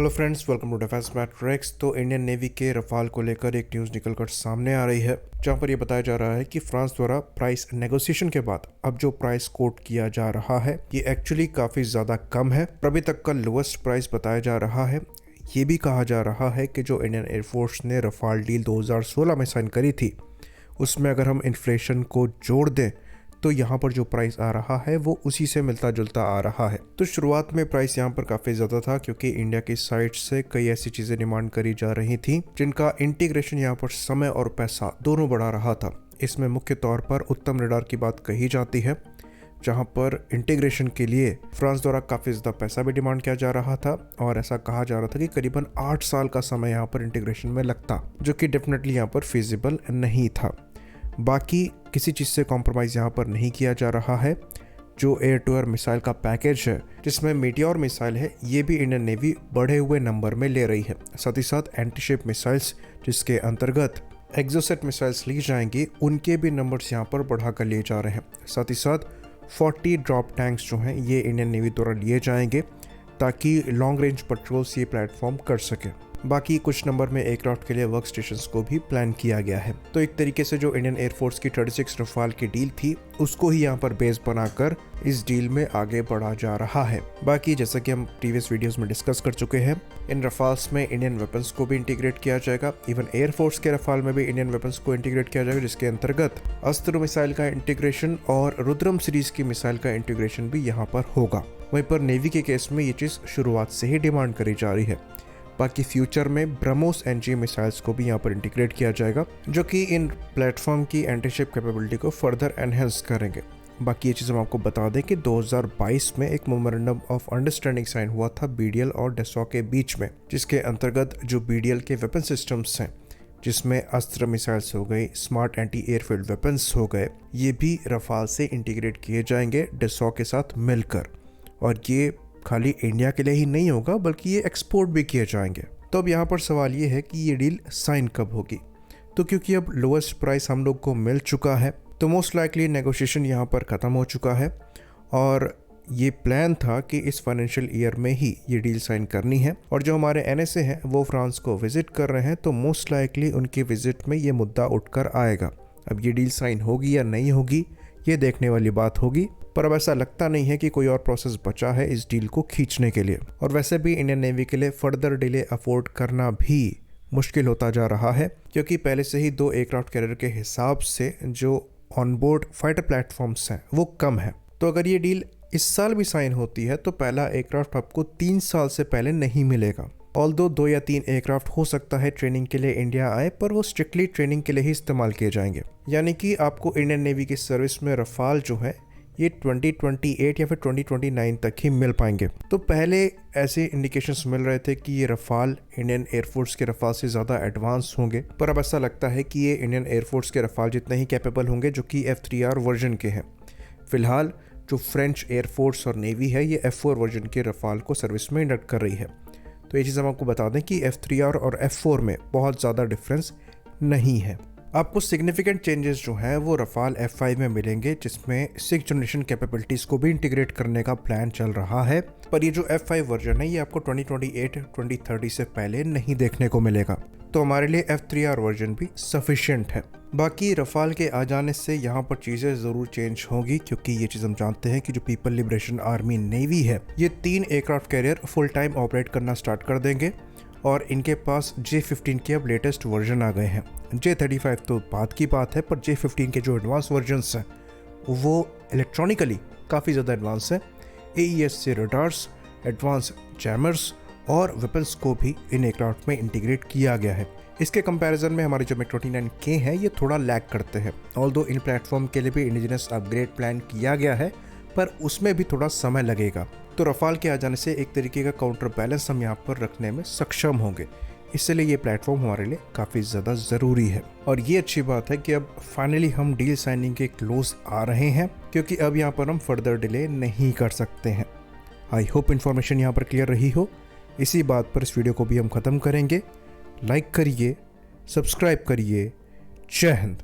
Hello friends, welcome to defence matrix. तो Indian navy के Rafale को लेकर एक न्यूज़ निकलकर सामने आ रही है, जहां पर यह बताया जा रहा है कि फ्रांस द्वारा प्राइस नेगोशिएशन के बाद अब जो प्राइस कोट किया जा रहा है ये एक्चुअली काफ़ी ज़्यादा कम है। अभी तक का लोएस्ट प्राइस बताया जा रहा है। ये भी कहा जा रहा है कि जो इंडियन एयरफोर्स ने रफाल डील 2016 में साइन करी थी, उसमें अगर हम इन्फ्लेशन को जोड़ दें तो यहाँ पर जो प्राइस आ रहा है वो उसी से मिलता जुलता आ रहा है। तो शुरुआत में प्राइस यहाँ पर काफ़ी ज़्यादा था, क्योंकि इंडिया की साइड से कई ऐसी चीज़ें डिमांड करी जा रही थी जिनका इंटीग्रेशन यहाँ पर समय और पैसा दोनों बढ़ा रहा था। इसमें मुख्य तौर पर उत्तम रडार की बात कही जाती है, जहाँ पर इंटीग्रेशन के लिए फ्रांस द्वारा काफ़ी ज़्यादा पैसा भी डिमांड किया जा रहा था, और ऐसा कहा जा रहा था कि करीबन 8 साल का समय यहाँ पर इंटीग्रेशन में लगता, जो कि डेफिनेटली यहाँ पर फिजिबल नहीं था। बाकी किसी चीज़ से कॉम्प्रोमाइज़ यहाँ पर नहीं किया जा रहा है। जो एयर टू एयर मिसाइल का पैकेज है, जिसमें मीटियोर मिसाइल है, ये भी इंडियन नेवी बढ़े हुए नंबर में ले रही है। साथ ही साथ एंटीशिप मिसाइल्स, जिसके अंतर्गत एक्सोसेट मिसाइल्स ली जाएंगी, उनके भी नंबर्स यहाँ पर बढ़ाकर लिए जा रहे हैं। साथ ही साथ 40 ड्रॉप टैंक्स जो हैं ये इंडियन नेवी द्वारा लिए जाएंगे, ताकि लॉन्ग रेंज पेट्रोल्स ये प्लेटफॉर्म कर सके। बाकी कुछ नंबर में एयरक्राफ्ट के लिए वर्क स्टेशंस को भी प्लान किया गया है। तो एक तरीके से जो इंडियन एयरफोर्स की 36 रफाल की डील थी, उसको ही यहाँ पर बेस बनाकर इस डील में आगे बढ़ा जा रहा है। बाकी जैसा कि हम प्रीवियस वीडियोस में डिस्कस कर चुके हैं, इन रफाल्स में इंडियन वेपन्स को भी इंटीग्रेट किया जाएगा। इवन एयरफोर्स के रफाल में भी इंडियन वेपन्स को इंटीग्रेट किया जाएगा, जिसके अंतर्गत अस्त्र मिसाइल का इंटीग्रेशन और रुद्रम सीरीज की मिसाइल का इंटीग्रेशन भी यहाँ पर होगा। वहीं पर नेवी के केस में ये चीज़ शुरुआत से ही डिमांड करी जा रही है। बाकी फ्यूचर में ब्रह्मोस एनजी मिसाइल्स को भी यहाँ पर इंटीग्रेट किया जाएगा, जो कि इन प्लेटफॉर्म की एंटीशिप कैपेबिलिटी को फर्दर एनहेंस करेंगे। बाकी ये चीज़ हम आपको बता दें कि 2022 में एक मेमोरेंडम ऑफ अंडरस्टैंडिंग साइन हुआ था बीडीएल और डसॉ के बीच में, जिसके अंतर्गत जो बीडीएल के वेपन सिस्टम्स हैं, जिसमें अस्त्र मिसाइल्स हो गई, स्मार्ट एंटी एयरफील्ड वेपन्स हो गए, ये भी रफाल से इंटीग्रेट किए जाएंगे डसॉ के साथ मिलकर। और ये खाली इंडिया के लिए ही नहीं होगा, बल्कि ये एक्सपोर्ट भी किए जाएंगे। तो अब यहाँ पर सवाल ये है कि ये डील साइन कब होगी। तो क्योंकि अब लोएस्ट प्राइस हम लोग को मिल चुका है, तो मोस्ट लाइकली नेगोशिएशन यहाँ पर ख़त्म हो चुका है, और ये प्लान था कि इस फाइनेंशियल ईयर में ही ये डील साइन करनी है। और जो हमारे एनएसए हैं वो फ्रांस को विजिट कर रहे हैं, तो मोस्ट लाइकली उनके विजिट में ये मुद्दा उठकर आएगा। अब ये डील साइन होगी या नहीं होगी, ये देखने वाली बात होगी, पर अब ऐसा लगता नहीं है कि कोई और प्रोसेस बचा है इस डील को खींचने के लिए। और वैसे भी इंडियन नेवी के लिए फर्दर डिले अफोर्ड करना भी मुश्किल होता जा रहा है, क्योंकि पहले से ही 2 एयरक्राफ्ट कैरियर के हिसाब से जो ऑनबोर्ड फाइटर प्लेटफॉर्म्स हैं वो कम है। तो अगर ये डील इस साल भी साइन होती है तो पहला एयरक्राफ्ट आपको 3 साल से पहले नहीं मिलेगा। ऑल्दो 2 या 3 एयरक्राफ्ट हो सकता है ट्रेनिंग के लिए इंडिया आए, पर वो स्ट्रिक्टली ट्रेनिंग के लिए ही इस्तेमाल किए जाएंगे। यानी कि आपको इंडियन नेवी की सर्विस में रफाल जो है ये 2028 या फिर 2029 तक ही मिल पाएंगे। तो पहले ऐसे इंडिकेशंस मिल रहे थे कि ये रफाल इंडियन एयरफोर्स के रफाल से ज़्यादा एडवांस होंगे, पर अब ऐसा लगता है कि ये इंडियन एयरफोर्स के रफाल जितने ही कैपेबल होंगे, जो कि F3R वर्जन के हैं। फिलहाल जो फ्रेंच एयरफोर्स और नेवी है ये F4 वर्जन के रफाल को सर्विस में इंडक्ट कर रही है। तो ये चीज़ हम आपको बता दें कि F3R और F4 में बहुत ज़्यादा डिफरेंस नहीं है। आपको सिग्निफिकेंट चेंजेस जो हैं वो रफाल F5 में मिलेंगे, जिसमें 6th जनरेशन कैपेबिलिटीज़ को भी इंटीग्रेट करने का प्लान चल रहा है। पर ये जो F5 वर्जन है ये आपको 2028-2030 से पहले नहीं देखने को मिलेगा। तो हमारे लिए F3R वर्जन भी सफिशिएंट है। बाकी रफाल के आ जाने से यहाँ पर चीज़ें ज़रूर चेंज होंगी, क्योंकि ये चीज़ हम जानते हैं कि जो पीपल लिबरेशन आर्मी नेवी है, ये 3 aircraft carrier full time operate करना स्टार्ट कर देंगे, और इनके पास J15 के अब लेटेस्ट वर्जन आ गए हैं। J35 तो बात की बात है, पर J15 के जो एडवांस वर्जन्स हैं वो इलेक्ट्रॉनिकली काफ़ी ज़्यादा एडवांस है। AES से रडार्स, एडवांस जैमर्स और वेपन्स को भी इन एयरक्राफ्ट में इंटीग्रेट किया गया है। इसके कंपैरिजन में हमारे जो MiG-29K हैं ये थोड़ा लैग करते हैं। ऑल्दो इन प्लेटफॉर्म के लिए भी इंडिजिनस अपग्रेड प्लान किया गया है, पर उसमें भी थोड़ा समय लगेगा। तो रफाल के आ जाने से एक तरीके का काउंटर बैलेंस हम यहाँ पर रखने में सक्षम होंगे। इसलिए ये प्लेटफॉर्म हमारे लिए काफ़ी ज़्यादा ज़रूरी है। और ये अच्छी बात है कि अब फाइनली हम डील साइनिंग के क्लोज आ रहे हैं, क्योंकि अब यहाँ पर हम फर्दर डिले नहीं कर सकते हैं। आई होप इन्फॉर्मेशन यहाँ पर क्लियर रही हो। इसी बात पर इस वीडियो को भी हम ख़त्म करेंगे। लाइक करिए, सब्सक्राइब करिए। जय हिंद।